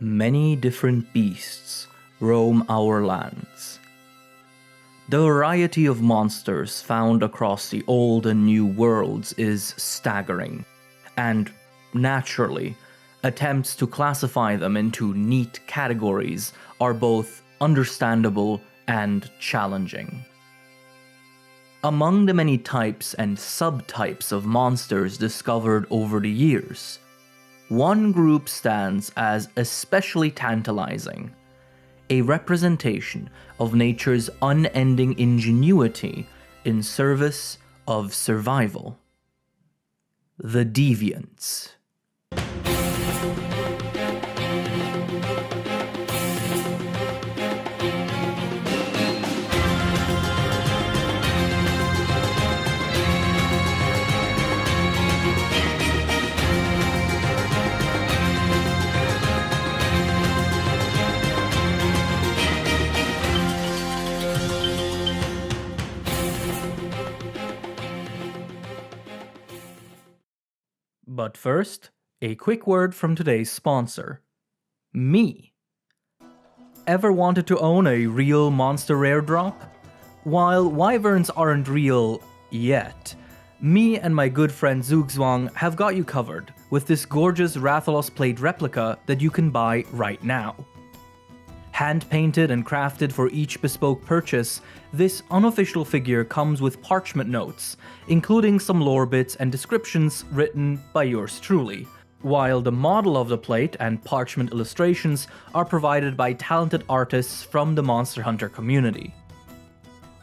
Many different beasts roam our lands. The variety of monsters found across the old and new worlds is staggering, and naturally, attempts to classify them into neat categories are both understandable and challenging. Among the many types and subtypes of monsters discovered over the years, one group stands as especially tantalizing, a representation of nature's unending ingenuity in service of survival. The Deviants. But first, a quick word from today's sponsor, me. Ever wanted to own a real monster rare drop? While wyverns aren't real yet, me and my good friend Zugzwang have got you covered with this gorgeous Rathalos plate replica that you can buy right now. Hand-painted and crafted for each bespoke purchase, this unofficial figure comes with parchment notes, including some lore bits and descriptions written by yours truly, while the model of the plate and parchment illustrations are provided by talented artists from the Monster Hunter community.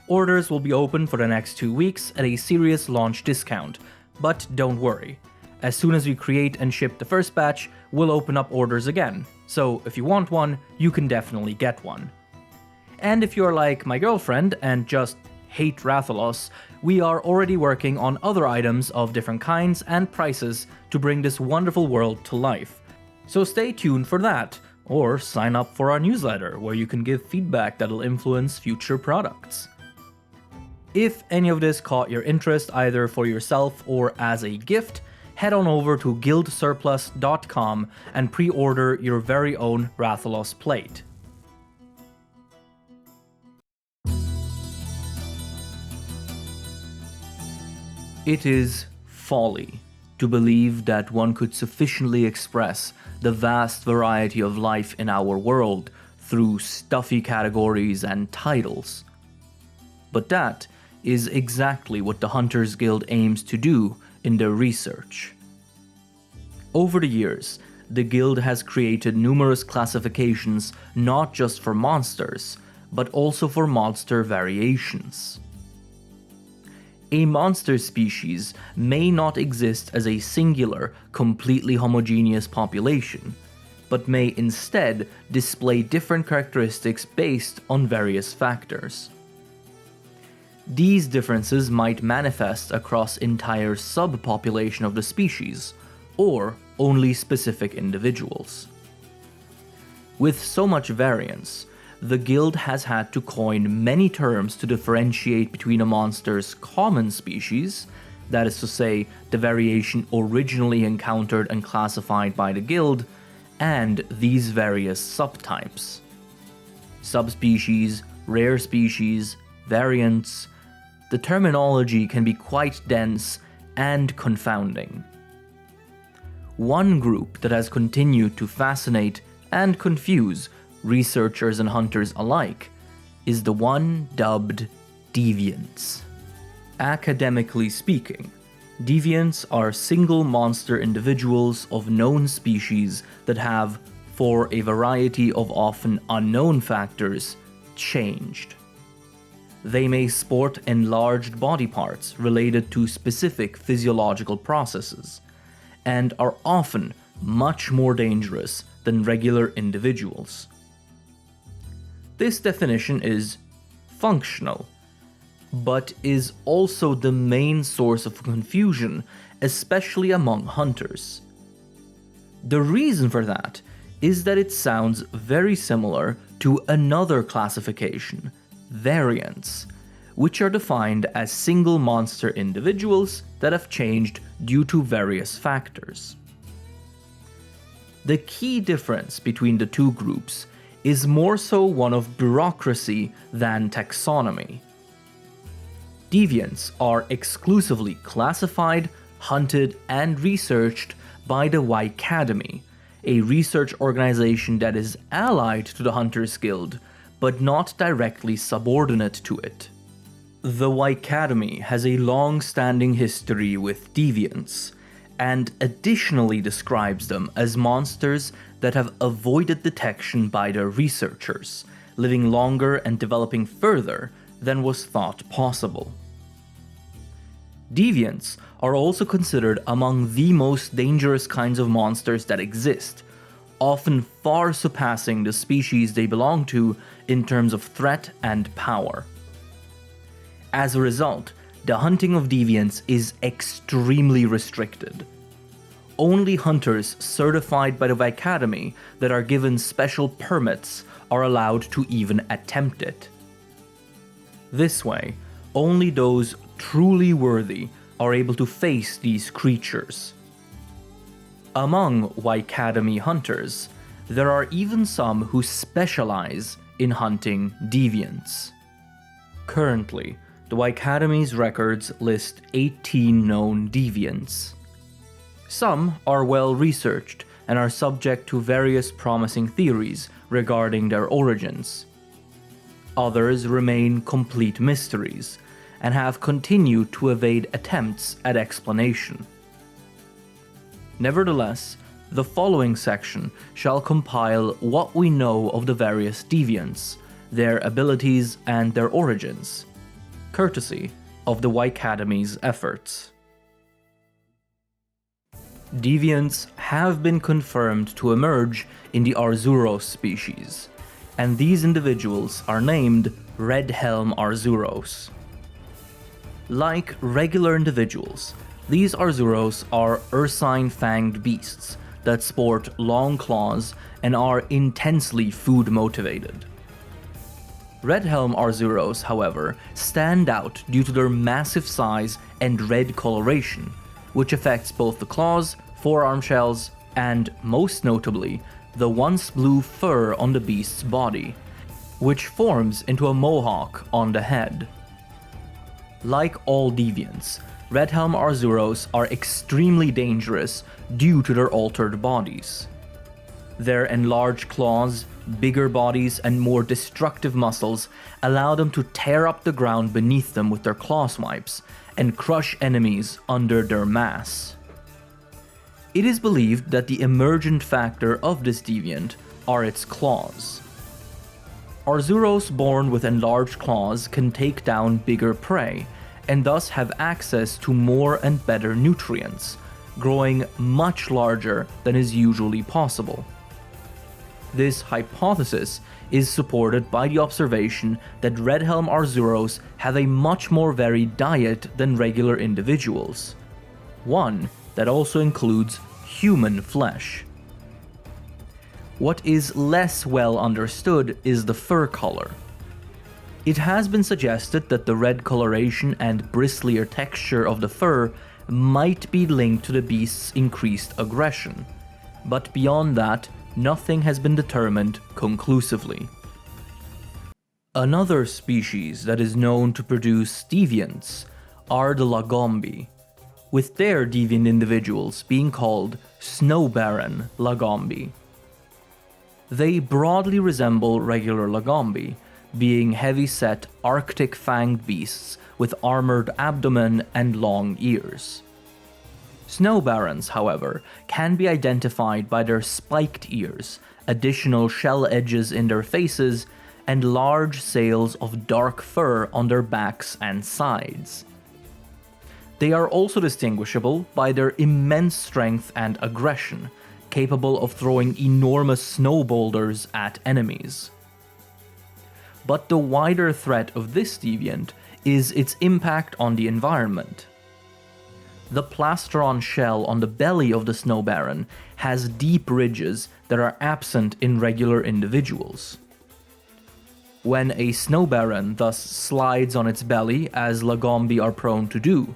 Orders will be open for the next 2 weeks at a serious launch discount, but don't worry. As soon as we create and ship the first batch, we'll open up orders again, so if you want one, you can definitely get one. And if you're like my girlfriend and just hate Rathalos, we are already working on other items of different kinds and prices to bring this wonderful world to life. So stay tuned for that, or sign up for our newsletter where you can give feedback that'll influence future products. If any of this caught your interest either for yourself or as a gift, head on over to guildsurplus.com and pre-order your very own Rathalos plate. It is folly to believe that one could sufficiently express the vast variety of life in our world through stuffy categories and titles. But that is exactly what the Hunters Guild aims to do in their research. Over the years, the Guild has created numerous classifications not just for monsters, but also for monster variations. A monster species may not exist as a singular, completely homogeneous population, but may instead display different characteristics based on various factors. These differences might manifest across entire subpopulation of the species, or only specific individuals. With so much variance, the Guild has had to coin many terms to differentiate between a monster's common species, that is to say, the variation originally encountered and classified by the Guild, and these various subtypes. Subspecies, rare species, variants. The terminology can be quite dense and confounding. One group that has continued to fascinate and confuse researchers and hunters alike is the one dubbed Deviants. Academically speaking, Deviants are single monster individuals of known species that have, for a variety of often unknown factors, changed. They may sport enlarged body parts related to specific physiological processes, and are often much more dangerous than regular individuals. This definition is functional, but is also the main source of confusion, especially among hunters. The reason for that is that it sounds very similar to another classification, variants, which are defined as single monster individuals that have changed due to various factors. The key difference between the two groups is more so one of bureaucracy than taxonomy. Deviants are exclusively classified, hunted, and researched by the Wycademy, a research organization that is allied to the Hunters Guild, but not directly subordinate to it. The Wycademy has a long-standing history with deviants, and additionally describes them as monsters that have avoided detection by their researchers, living longer and developing further than was thought possible. Deviants are also considered among the most dangerous kinds of monsters that exist, often far surpassing the species they belong to in terms of threat and power. As a result, the hunting of deviants is extremely restricted. Only hunters certified by the Wycademy that are given special permits are allowed to even attempt it. This way, only those truly worthy are able to face these creatures. Among Wycademy hunters, there are even some who specialize in hunting deviants. Currently, the Wycademy's records list 18 known deviants. Some are well researched and are subject to various promising theories regarding their origins. Others remain complete mysteries and have continued to evade attempts at explanation. Nevertheless, the following section shall compile what we know of the various deviants, their abilities and their origins, courtesy of the Wycademy's efforts. Deviants have been confirmed to emerge in the Arzuros species, and these individuals are named Redhelm Arzuros. Like regular individuals, these Arzuros are ursine-fanged beasts that sport long claws and are intensely food-motivated. Redhelm Arzuros, however, stand out due to their massive size and red coloration, which affects both the claws, forearm shells, and, most notably, the once blue fur on the beast's body, which forms into a mohawk on the head. Like all deviants, Redhelm Arzuros are extremely dangerous due to their altered bodies. Their enlarged claws, bigger bodies, and more destructive muscles allow them to tear up the ground beneath them with their claw swipes and crush enemies under their mass. It is believed that the emergent factor of this deviant are its claws. Arzuros born with enlarged claws can take down bigger prey, and thus have access to more and better nutrients, growing much larger than is usually possible. This hypothesis is supported by the observation that Redhelm Arzuros have a much more varied diet than regular individuals, one that also includes human flesh. What is less well understood is the fur color. It has been suggested that the red coloration and bristlier texture of the fur might be linked to the beast's increased aggression, but beyond that, nothing has been determined conclusively. Another species that is known to produce deviants are the Lagombi, with their deviant individuals being called Snowbaron Lagombi. They broadly resemble regular Lagombi, being heavy-set Arctic fanged beasts with armored abdomen and long ears. Snowbarons, however, can be identified by their spiked ears, additional shell edges in their faces, and large sails of dark fur on their backs and sides. They are also distinguishable by their immense strength and aggression, capable of throwing enormous snow boulders at enemies. But the wider threat of this deviant is its impact on the environment. The plastron shell on the belly of the Snowbaron has deep ridges that are absent in regular individuals. When a Snowbaron thus slides on its belly, as Lagombi are prone to do,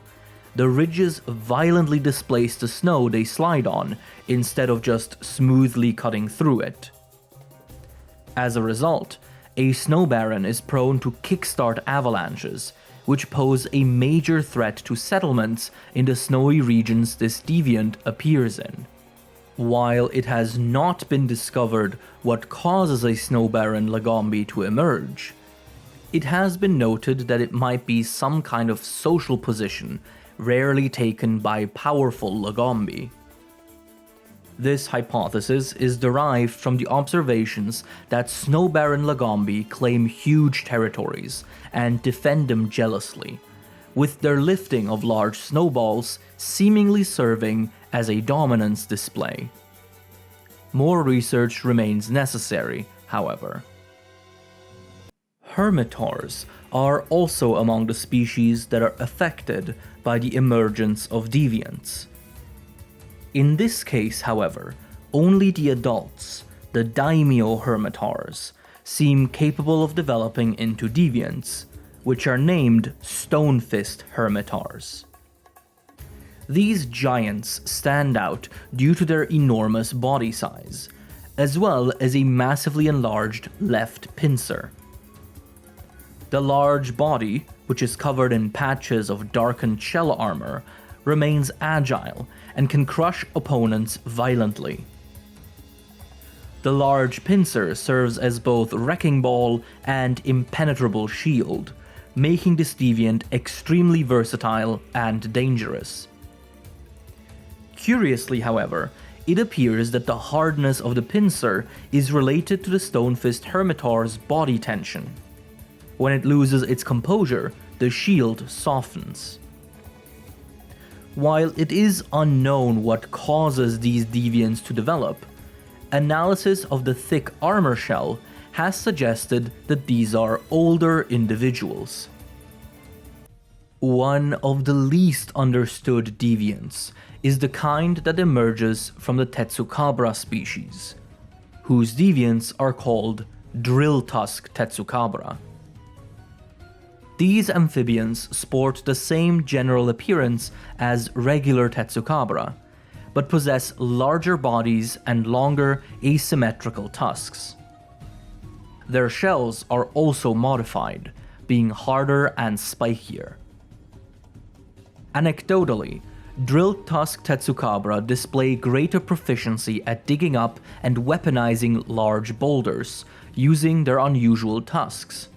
the ridges violently displace the snow they slide on instead of just smoothly cutting through it. As a result, a Snowbaron is prone to kickstart avalanches, which pose a major threat to settlements in the snowy regions this deviant appears in. While it has not been discovered what causes a Snowbaron Lagombi to emerge, it has been noted that it might be some kind of social position rarely taken by powerful Lagombi. This hypothesis is derived from the observations that Snowbaron Lagombi claim huge territories and defend them jealously, with their lifting of large snowballs seemingly serving as a dominance display. More research remains necessary, however. Hermitaurs are also among the species that are affected by the emergence of deviants. In this case, however, only the adults, the daimyo hermitaurs, seem capable of developing into deviants, which are named Stonefirst Hermitaurs. These giants stand out due to their enormous body size, as well as a massively enlarged left pincer. The large body, which is covered in patches of darkened shell armor, remains agile and can crush opponents violently. The large pincer serves as both wrecking ball and impenetrable shield, making this deviant extremely versatile and dangerous. Curiously, however, it appears that the hardness of the pincer is related to the Stonefirst Hermitaur's body tension. When it loses its composure, the shield softens. While it is unknown what causes these deviants to develop, analysis of the thick armor shell has suggested that these are older individuals. One of the least understood deviants is the kind that emerges from the Tetsucabra species, whose deviants are called Drilltusk Tetsucabra. These amphibians sport the same general appearance as regular Tetsucabra, but possess larger bodies and longer asymmetrical tusks. Their shells are also modified, being harder and spikier. Anecdotally, Drilltusk Tetsucabra display greater proficiency at digging up and weaponizing large boulders, using their unusual tusks.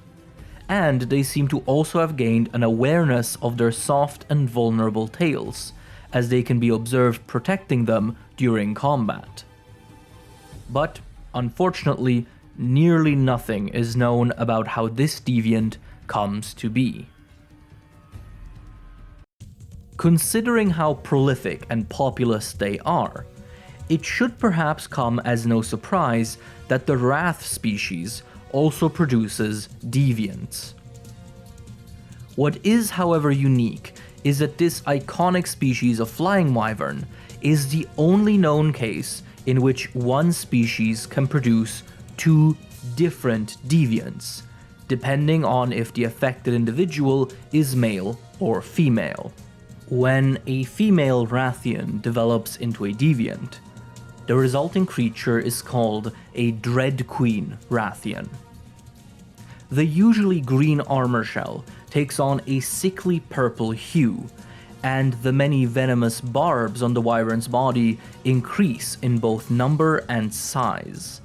And they seem to also have gained an awareness of their soft and vulnerable tails, as they can be observed protecting them during combat. But, unfortunately, nearly nothing is known about how this deviant comes to be. Considering how prolific and populous they are, it should perhaps come as no surprise that the Wrath species also produces deviants. What is, however, unique is that this iconic species of flying wyvern is the only known case in which one species can produce two different deviants, depending on if the affected individual is male or female. When a female Rathian develops into a deviant, the resulting creature is called a Dreadqueen Rathain. The usually green armor shell takes on a sickly purple hue, and the many venomous barbs on the wyvern's body increase in both number and size.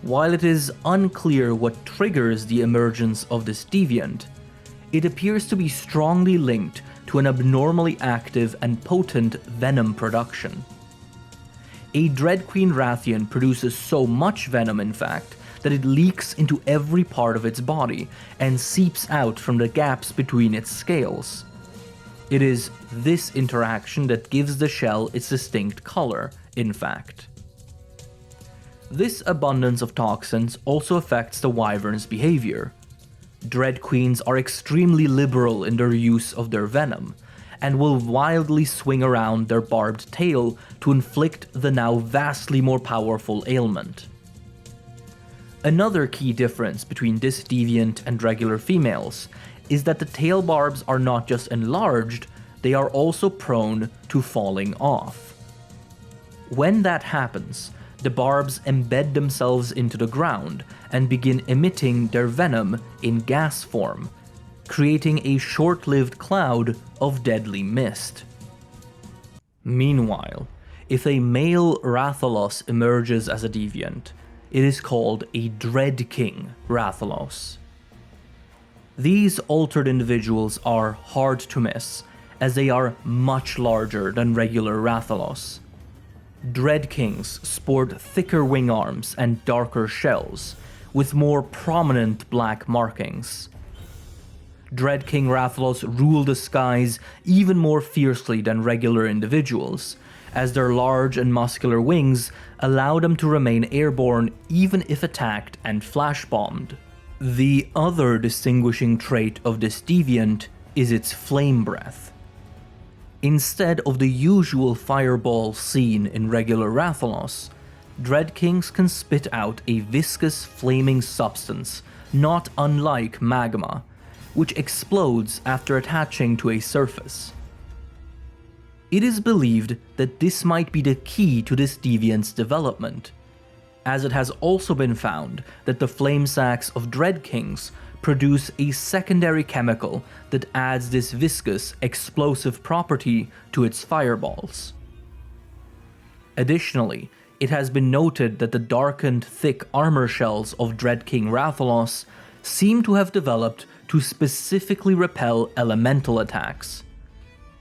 While it is unclear what triggers the emergence of this deviant, it appears to be strongly linked to an abnormally active and potent venom production. A Dreadqueen Rathian produces so much venom, in fact, that it leaks into every part of its body and seeps out from the gaps between its scales. It is this interaction that gives the shell its distinct color, in fact. This abundance of toxins also affects the wyvern's behavior. Dreadqueens are extremely liberal in their use of their venom, and will wildly swing around their barbed tail to inflict the now vastly more powerful ailment. Another key difference between this deviant and regular females is that the tail barbs are not just enlarged, they are also prone to falling off. When that happens, the barbs embed themselves into the ground and begin emitting their venom in gas form, creating a short-lived cloud of deadly mist. Meanwhile, if a male Rathalos emerges as a deviant, it is called a Dreadking Rathalos. These altered individuals are hard to miss, as they are much larger than regular Rathalos. Dreadkings sport thicker wing arms and darker shells, with more prominent black markings. Dreadking Rathalos rule the skies even more fiercely than regular individuals, as their large and muscular wings allow them to remain airborne even if attacked and flash-bombed. The other distinguishing trait of this deviant is its flame breath. Instead of the usual fireball seen in regular Rathalos, Dreadkings can spit out a viscous flaming substance not unlike magma, which explodes after attaching to a surface. It is believed that this might be the key to this deviant's development, as it has also been found that the flame sacks of Dreadkings produce a secondary chemical that adds this viscous, explosive property to its fireballs. Additionally, it has been noted that the darkened, thick armor shells of Dreadking Rathalos seem to have developed to specifically repel elemental attacks.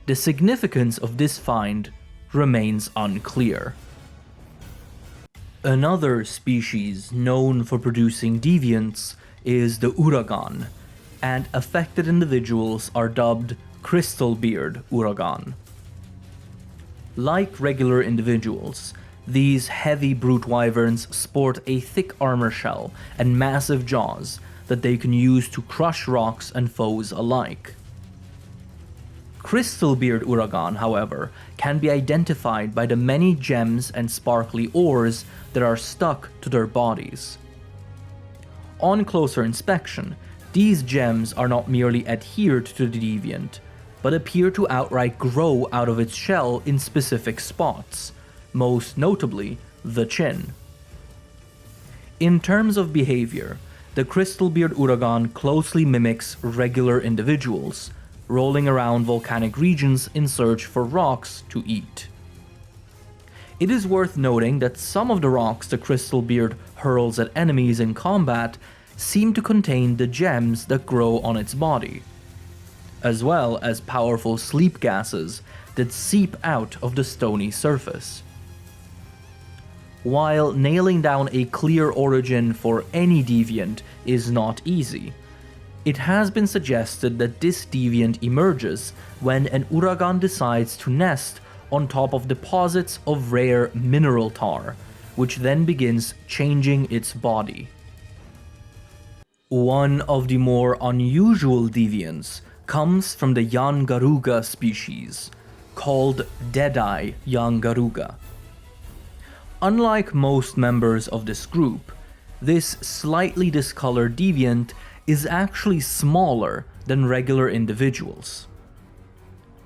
The significance of this find remains unclear. Another species known for producing deviants is the Uragaan, and affected individuals are dubbed Crystalbeard Uragaan. Like regular individuals, these heavy brute wyverns sport a thick armor shell and massive jaws that they can use to crush rocks and foes alike. Crystalbeard Uragaan, however, can be identified by the many gems and sparkly ores that are stuck to their bodies. On closer inspection, these gems are not merely adhered to the deviant, but appear to outright grow out of its shell in specific spots, most notably the chin. In terms of behavior, the Crystalbeard Uragaan closely mimics regular individuals, rolling around volcanic regions in search for rocks to eat. It is worth noting that some of the rocks the Crystalbeard hurls at enemies in combat seem to contain the gems that grow on its body, as well as powerful sleep gases that seep out of the stony surface. While nailing down a clear origin for any deviant is not easy, it has been suggested that this deviant emerges when an Uragaan decides to nest on top of deposits of rare mineral tar, which then begins changing its body. One of the more unusual deviants comes from the Yian Garuga species, called Deadeye Yian Garuga. Unlike most members of this group, this slightly discolored deviant is actually smaller than regular individuals.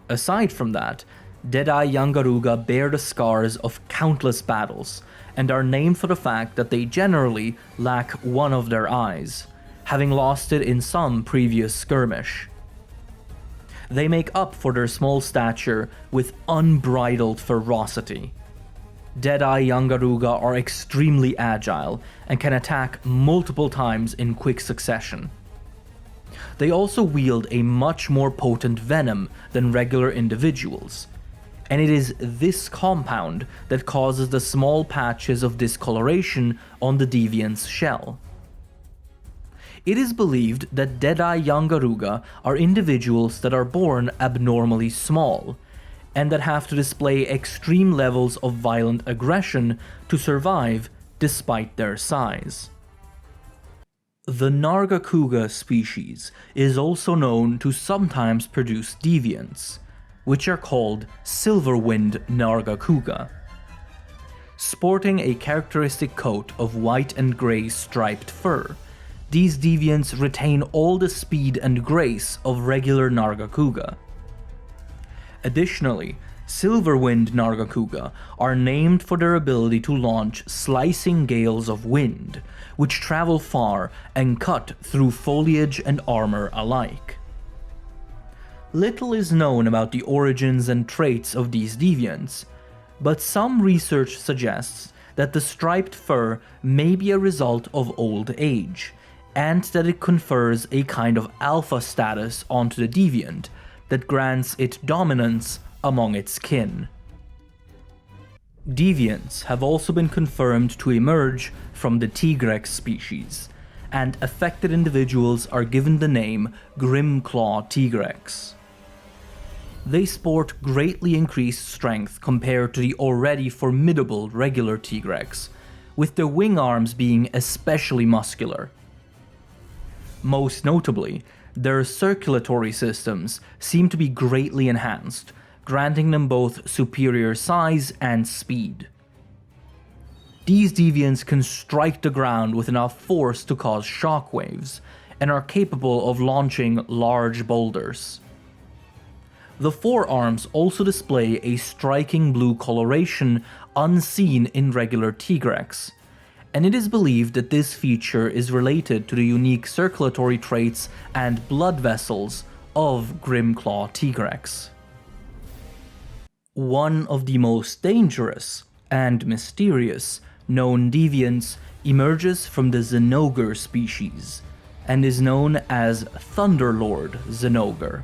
Aside from that, Deadeye Yian Garuga bear the scars of countless battles, and are named for the fact that they generally lack one of their eyes, having lost it in some previous skirmish. They make up for their small stature with unbridled ferocity. Deadeye Yian Garuga are extremely agile and can attack multiple times in quick succession. They also wield a much more potent venom than regular individuals, and it is this compound that causes the small patches of discoloration on the deviant's shell. It is believed that Deadeye Yian Garuga are individuals that are born abnormally small, and that have to display extreme levels of violent aggression to survive despite their size. The Nargacuga species is also known to sometimes produce deviants, which are called Silverwind Nargacuga. Sporting a characteristic coat of white and grey striped fur, these deviants retain all the speed and grace of regular Nargacuga. Additionally, Silverwind Nargacuga are named for their ability to launch slicing gales of wind, which travel far and cut through foliage and armor alike. Little is known about the origins and traits of these deviants, but some research suggests that the striped fur may be a result of old age, and that it confers a kind of alpha status onto the deviant that grants it dominance among its kin. Deviants have also been confirmed to emerge from the Tigrex species, and affected individuals are given the name Grimclaw Tigrex. They sport greatly increased strength compared to the already formidable regular Tigrex, with their wing arms being especially muscular. Most notably, their circulatory systems seem to be greatly enhanced, granting them both superior size and speed. These deviants can strike the ground with enough force to cause shockwaves, and are capable of launching large boulders. The forearms also display a striking blue coloration unseen in regular Tigrex, and it is believed that this feature is related to the unique circulatory traits and blood vessels of Grimclaw Tigrex. One of the most dangerous and mysterious known deviants emerges from the Zinogre species, and is known as Thunderlord Zinogre.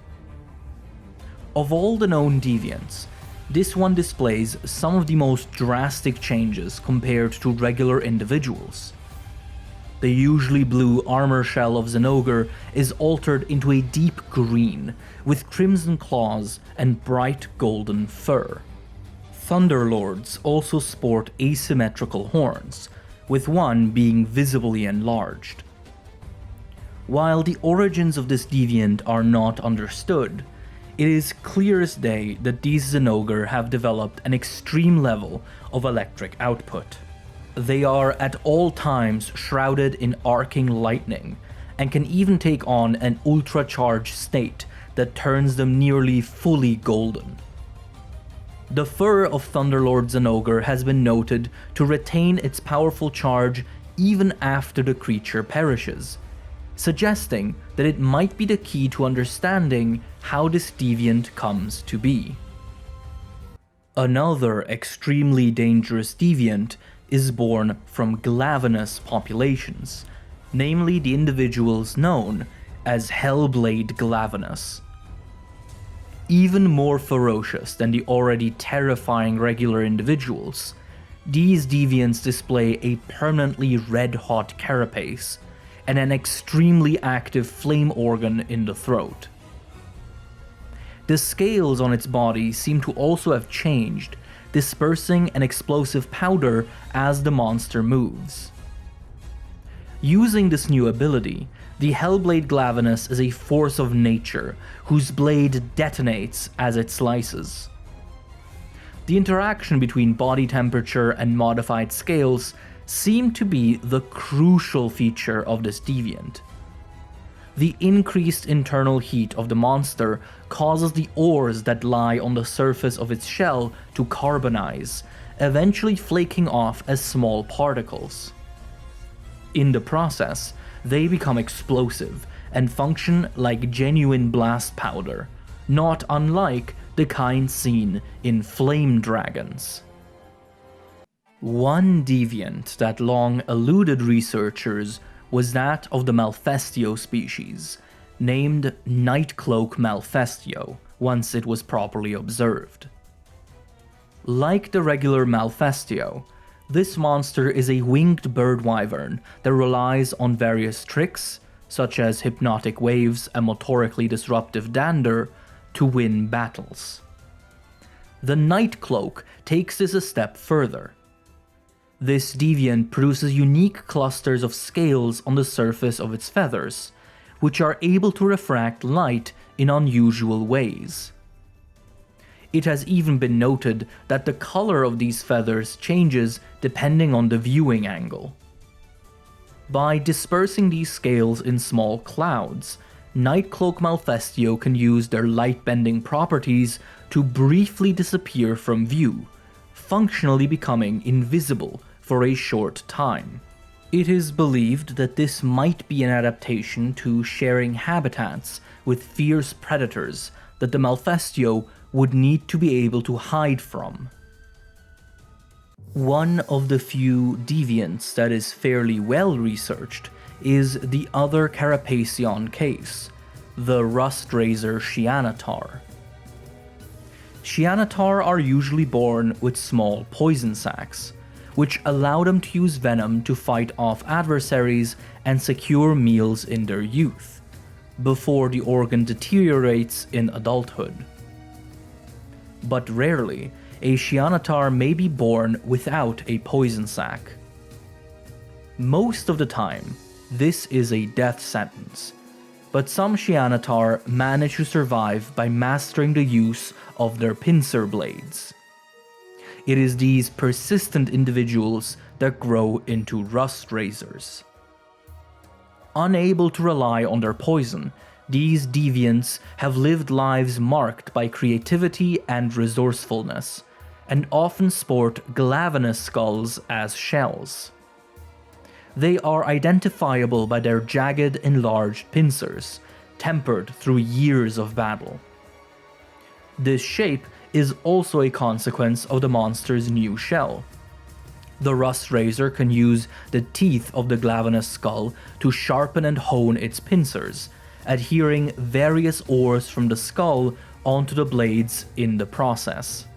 Of all the known deviants, this one displays some of the most drastic changes compared to regular individuals. The usually blue armor shell of Zinogre is altered into a deep green, with crimson claws and bright golden fur. Thunderlords also sport asymmetrical horns, with one being visibly enlarged. While the origins of this deviant are not understood, it is clear as day that these Zinogre have developed an extreme level of electric output. They are at all times shrouded in arcing lightning, and can even take on an ultra-charged state that turns them nearly fully golden. The fur of Thunderlord Zinogre has been noted to retain its powerful charge even after the creature perishes, suggesting that it might be the key to understanding how this deviant comes to be. Another extremely dangerous deviant is born from Glavenus populations, namely the individuals known as Hellblade Glavenus. Even more ferocious than the already terrifying regular individuals, these deviants display a permanently red-hot carapace and an extremely active flame organ in the throat. The scales on its body seem to also have changed, dispersing an explosive powder as the monster moves. Using this new ability, the Hellblade Glavenus is a force of nature whose blade detonates as it slices. The interaction between body temperature and modified scales seem to be the crucial feature of this deviant. The increased internal heat of the monster causes the ores that lie on the surface of its shell to carbonize, eventually flaking off as small particles. In the process, they become explosive and function like genuine blast powder, not unlike the kind seen in flame dragons. One deviant that long eluded researchers was that of the Malfestio species, named Nightcloak Malfestio, once it was properly observed. Like the regular Malfestio, this monster is a winged bird wyvern that relies on various tricks, such as hypnotic waves and motorically disruptive dander, to win battles. The Nightcloak takes this a step further. This deviant produces unique clusters of scales on the surface of its feathers, which are able to refract light in unusual ways. It has even been noted that the color of these feathers changes depending on the viewing angle. By dispersing these scales in small clouds, Nightcloak Malfestio can use their light-bending properties to briefly disappear from view, functionally becoming invisible for a short time. It is believed that this might be an adaptation to sharing habitats with fierce predators that the Malfestio would need to be able to hide from. One of the few deviants that is fairly well researched is the other Carapacian case, the Rustrazor Ceanataur. Ceanataur are usually born with small poison sacs, which allow them to use venom to fight off adversaries and secure meals in their youth, before the organ deteriorates in adulthood. But rarely, a Ceanataur may be born without a poison sac. Most of the time, this is a death sentence, but some Ceanataur manage to survive by mastering the use of their pincer blades. It is these persistent individuals that grow into Rustrazors. Unable to rely on their poison, these deviants have lived lives marked by creativity and resourcefulness, and often sport Glavenus skulls as shells. They are identifiable by their jagged, enlarged pincers, tempered through years of battle. This shape is also a consequence of the monster's new shell. The Rustrazor can use the teeth of the Glavenus skull to sharpen and hone its pincers, adhering various ores from the skull onto the blades in the process.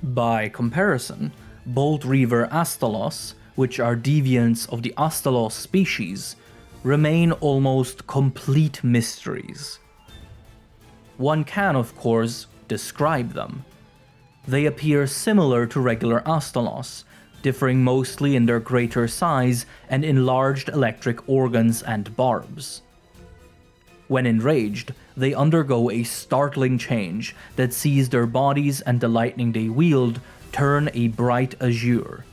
By comparison, Boltreaver Astalos, which are deviants of the Astalos species, remain almost complete mysteries. One can, of course, describe them. They appear similar to regular Astalos, differing mostly in their greater size and enlarged electric organs and barbs. When enraged, they undergo a startling change that sees their bodies and the lightning they wield turn a bright azure.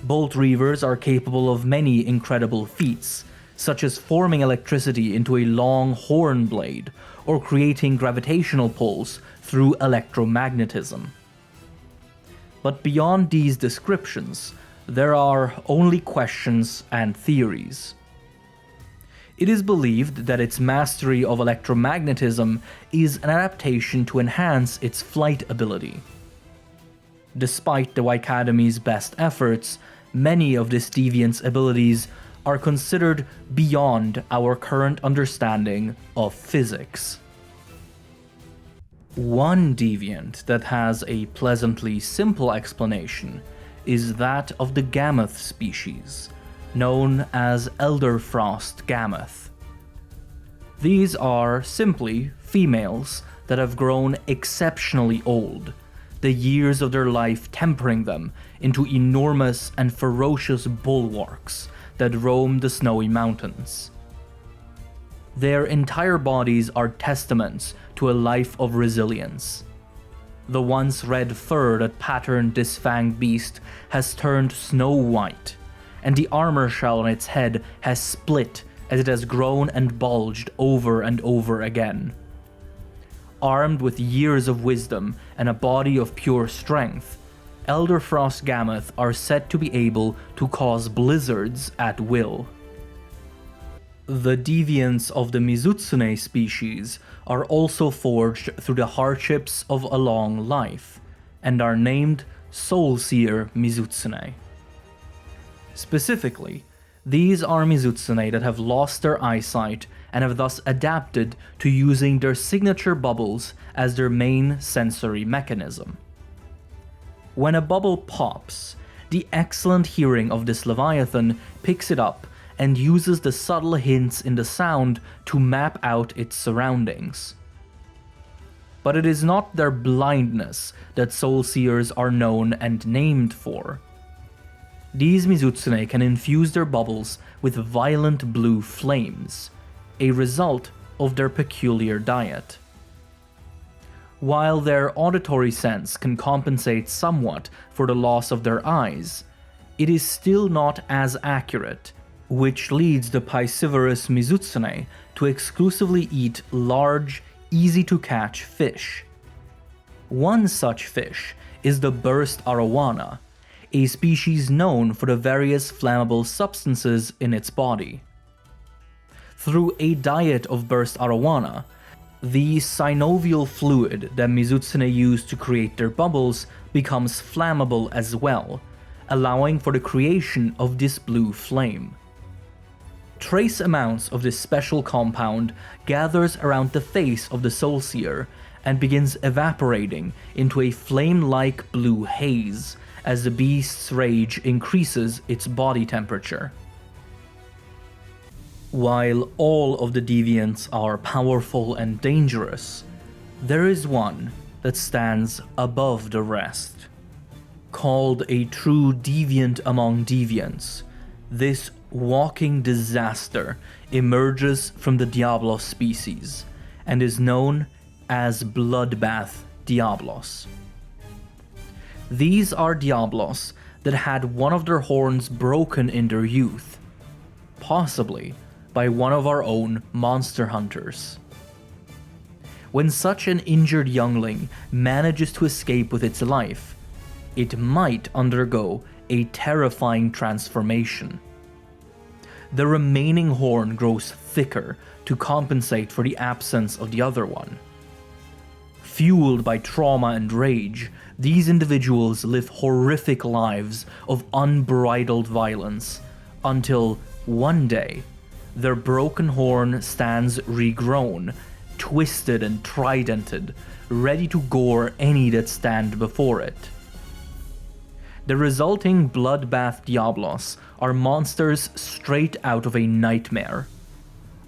Boltreavers are capable of many incredible feats, such as forming electricity into a long horn blade, or creating gravitational pulls through electromagnetism. But beyond these descriptions, there are only questions and theories. It is believed that its mastery of electromagnetism is an adaptation to enhance its flight ability. Despite the Academy's best efforts, many of this deviant's abilities are considered beyond our current understanding of physics. One deviant that has a pleasantly simple explanation is that of the Gammoth species, known as Elderfrost Gammoth. These are simply females that have grown exceptionally old, the years of their life tempering them into enormous and ferocious bulwarks that roam the snowy mountains. Their entire bodies are testaments to a life of resilience. The once red fur that patterned this fanged beast has turned snow white, and the armor shell on its head has split as it has grown and bulged over and over again. Armed with years of wisdom and a body of pure strength, Elderfrost Gammoth are said to be able to cause blizzards at will. The deviants of the Mizutsune species are also forged through the hardships of a long life, and are named Soulseer Mizutsune. Specifically, these are Mizutsune that have lost their eyesight and have thus adapted to using their signature bubbles as their main sensory mechanism. When a bubble pops, the excellent hearing of this Leviathan picks it up and uses the subtle hints in the sound to map out its surroundings. But it is not their blindness that Soulseers are known and named for. These Mizutsune can infuse their bubbles with violent blue flames, a result of their peculiar diet. While their auditory sense can compensate somewhat for the loss of their eyes, it is still not as accurate, which leads the piscivorous Mizutsune to exclusively eat large, easy-to-catch fish. One such fish is the burst arowana, a species known for the various flammable substances in its body. Through a diet of burst arowana, the synovial fluid that Mizutsune use to create their bubbles becomes flammable as well, allowing for the creation of this blue flame. Trace amounts of this special compound gathers around the face of the Soulseer and begins evaporating into a flame-like blue haze as the beast's rage increases its body temperature. While all of the Deviants are powerful and dangerous, there is one that stands above the rest. Called a true deviant among deviants, this walking disaster emerges from the Diablos species and is known as Bloodbath Diablos. These are Diablos that had one of their horns broken in their youth, possibly by one of our own monster hunters. When such an injured youngling manages to escape with its life, it might undergo a terrifying transformation. The remaining horn grows thicker to compensate for the absence of the other one. Fueled by trauma and rage, these individuals live horrific lives of unbridled violence until one day, their broken horn stands regrown, twisted and tridented, ready to gore any that stand before it. The resulting Bloodbath Diablos are monsters straight out of a nightmare.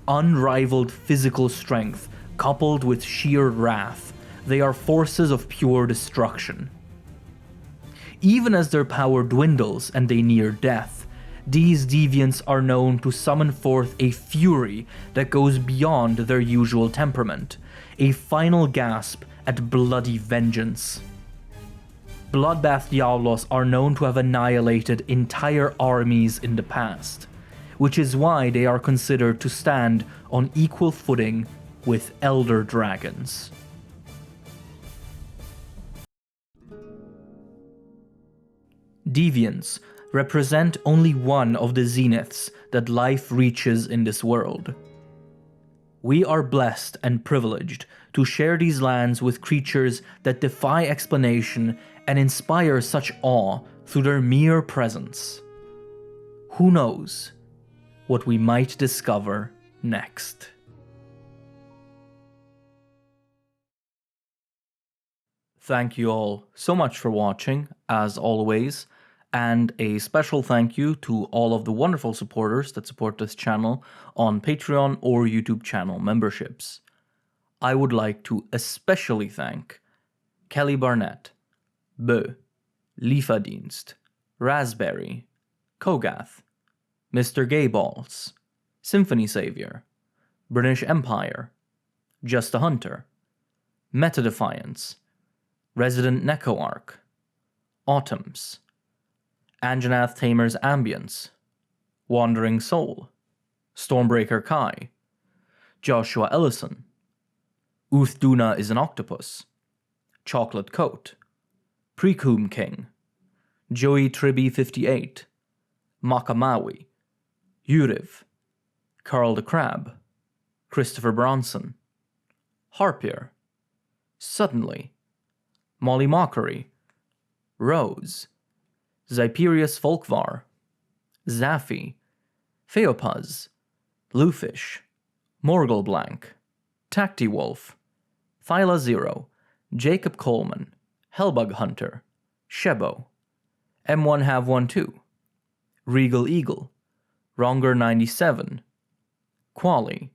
Unrivaled physical strength coupled with sheer wrath, they are forces of pure destruction. Even as their power dwindles and they near death, these deviants are known to summon forth a fury that goes beyond their usual temperament, a final gasp at bloody vengeance. Bloodbath Diablos are known to have annihilated entire armies in the past, which is why they are considered to stand on equal footing with elder dragons. Deviants represent only one of the zeniths that life reaches in this world. We are blessed and privileged to share these lands with creatures that defy explanation and inspire such awe through their mere presence. Who knows what we might discover next? Thank you all so much for watching, as always. And a special thank you to all of the wonderful supporters that support this channel on Patreon or YouTube channel memberships. I would like to especially thank Kelly Barnett, Bö, Liefadienst, Raspberry, Kogath, Mr. Gayballs, Symphony Savior, British Empire, Just a Hunter, Meta Defiance, Resident Necoarch, Autumns, Anjanath Tamer's Ambience, Wandering Soul, Stormbreaker Kai, Joshua Ellison, Uthduna is an Octopus, Chocolate Coat, Precum King, Joey Tribby 58, Makamawi, Yuriv, Carl the Crab, Christopher Bronson, Harpier, Suddenly, Molly Mockery, Rose, Zyperius Folkvar, Zaffy, Theopuz, Lufish, Morgulblank, Tactywolf, Thyla Zero, Jacob Coleman, Hellbug Hunter, Shebo, M1 Have 1 2, Regal Eagle, Ronger 97, Quali,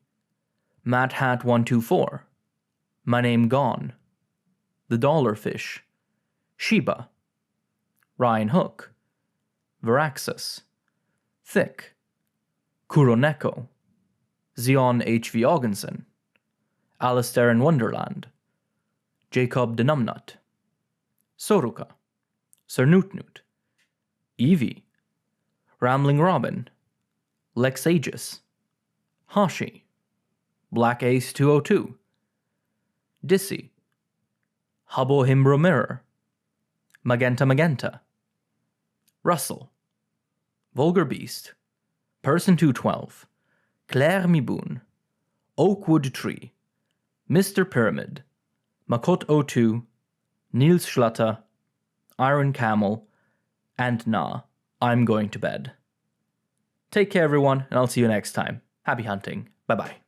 Matt Hat 124, My Name Gone, The Dollarfish, Sheba, Ryan Hook, Varaxas, Thick, Kuroneko, Zion H.V. Augensen, Alistair in Wonderland, Jacob Denumnut, Soruka, Sir Newt, Evie, Rambling Robin, Lex Aegis, Hashi, Black Ace 202, Dissy, Hubble Himbro Mirror, Magenta, Russell, Vulgar Beast, Person 212, Claire Miboon, Oakwood Tree, Mr. Pyramid, Makot 02, Niels Schlatter, Iron Camel, and nah, I'm going to bed. Take care, everyone, and I'll see you next time. Happy hunting. Bye-bye.